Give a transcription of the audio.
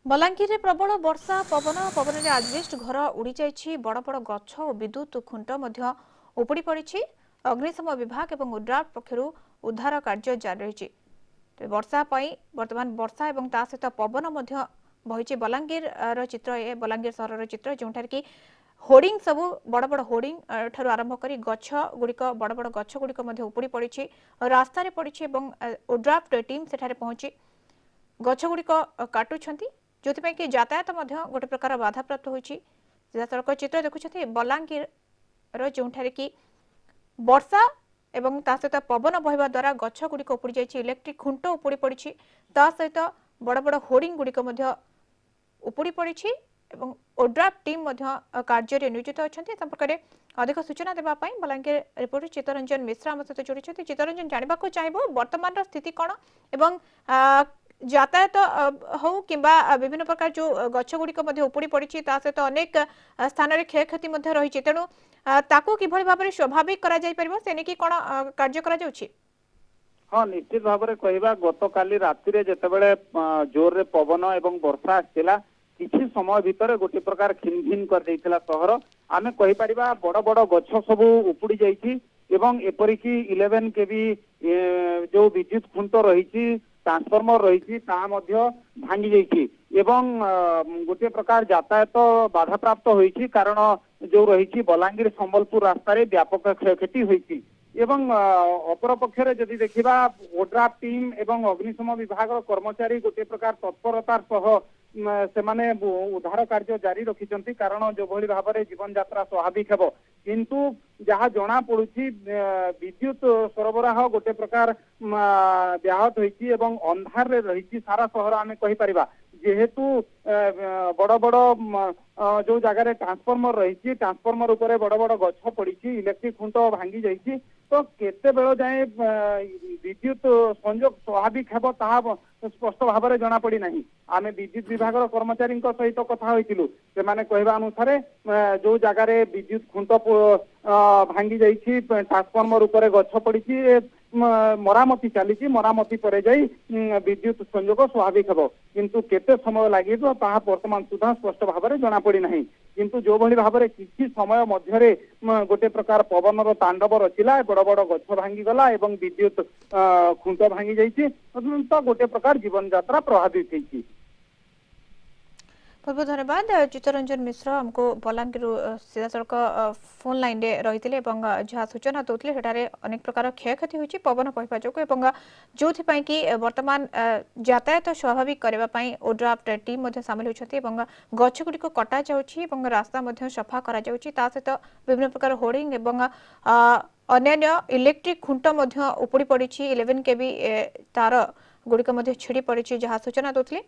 बलांगीर में प्रबल वर्षा पवन पवन में आजबेस्ट घर उड़ी जाइछि बड़ बड़ गछ और विद्युत खुंट मध्य उपुड़ी पड़ी। अग्निशम विभाग और उड्राफ्ट पक्षर उद्धार कार्य जारी रही। वर्षा वर्तमान वर्षा और ता सहित पवन बही बलांगीर चित्र ए बलांगीर सहर चित्र जोठार कि होर्डिंग सब बड़ बड़ होर्डिंग ठार आरंभ कर गछ गुड़िक बड़ बड़ गछ गुड़िक उपुड़ी पड़ी रास्तार पड़ी। उड्राफ्ट टीम सेठारे पहुंची गछ गुड़िक काटुंट जो कि यातायात गोटे प्रकार बाधाप्राप्त होती। सीधासख चित्र देखुं बलांगीर जोठार कि वर्षा एवं ता सहित पवन बहवा द्वारा गछ गुड़िक उपुड़ी जाइए इलेक्ट्रिक खुंट उपुड़ी पड़ी सहित बड़ बड़ होर्डिंग गुड़िक उपुड़ी पड़ी एवं ओड्राफ्ट टीम कार्य नियोजित अच्छा संपर्क में अधिक सूचना देवाई बलांगीर रिपोर्टर चित्तरंजन मिश्रा आम सहित जोड़ी। चित्तरंजन जानवा चाहिए वर्तमान स्थिति कौन एवं यातायात हो कि विभिन्न प्रकार जो गछ गुड़िक उपुड़ी पड़ी सहित अनेक स्थान में क्षयक्षति रही तेणु ताकू किभली भाव में स्वाभाविक करा जाय परिबो से नेकी कोन कार्य करा जाउछि। हाँ निश्चित भाव में कहवा गत काली राति जितेबाला जोर रे पवन एवं वर्षा आसला किछि समय भितर गोटे प्रकार खिनभिन कर देइथिला सहर आमे कहि परिबा बड़ बड़ गछ सब उपुड़ी जाइछि एवं एपरिकी 11 केवी जो विद्युत खुंट रही ट्रांसफॉर्मर रही भांगी जाइछि एवं गोटे प्रकार यातायात बाधा प्राप्त होइछि कारण जो रही बलांगीर संबलपुर रास्ता व्यापक क्षयक्षति होइछि एवं अपर पक्षरे जदि देखिबा ओड्राफ्ट टीम एवं अग्निशम विभाग कर्मचारी गोटे प्रकार तत्परतार सह से माने उद्धार कार्य जारी रखिछंती कारण जो भली भाव में जीवन यात्रा स्वाभाविक हेबो किंतु जहाँ जना पड़ुछि विद्युत सरबराह गोटे प्रकार व्याहत होइछि एवं अंधार रे रहिछि सारा शहर आमे कहि परिबा जेहेतु बड़ बड़ जो जगह ट्रांसफॉर्मर रही ट्रांसफॉर्मर उपरे बड़ बड़ गछ पड़ी इलेक्ट्रिक खुंट भांगी जाइछि तो केते बेल जाए विद्युत संयोग स्वाभाविक हेबो ताहा स्पष्ट भाव में जना पड़ी नहीं। आमे विद्युत विभाग कर्मचारी सहित कथा होइतिलु से माने कहवा अनुसार जो जगह विद्युत खुंट भांगी जाइछि ट्रांसफॉर्मर उपरे गछ पड़ी मरामती चली मरामती पर जाई विद्युत संयोग स्वाभाविक हेबो किंतु केते समय लागि ताहा वर्तमान सुधा स्पष्ट भाव में जना पड़ी नहीं किंतु जो भली भाव में किछि समय मध्यरे गोटे प्रकार पवनर तांडव रचिला बड़ बड़ गछ भांगी गला एवं विद्युत खुंट भांगी जाइछि तो गोटे प्रकार जीवन यात्रा प्रभावित होइछि। बहुत बहुत धन्यवाद चित्तरंजन मिश्र हमको बलांगीर सीधा सड़क फोन लाइन रे रही जहाँ सूचना दौते सेठारे अनेक प्रकार क्षयक्षति होती पवन बहवा जो जो कि वर्तमान यातायात स्वाभाविक करने ओड्राफ्ट टीम सामिल होती गछ गुड़िक कटा जाउछि रास्ता सफा करा जाउछि सहित विभिन्न प्रकार होर्डिंग अन्य इलेक्ट्रिक खुंट उपुड़ी पड़ी 11 केवी तार गुड़िक छिड़ी पड़ी जहाँ सूचना दौते।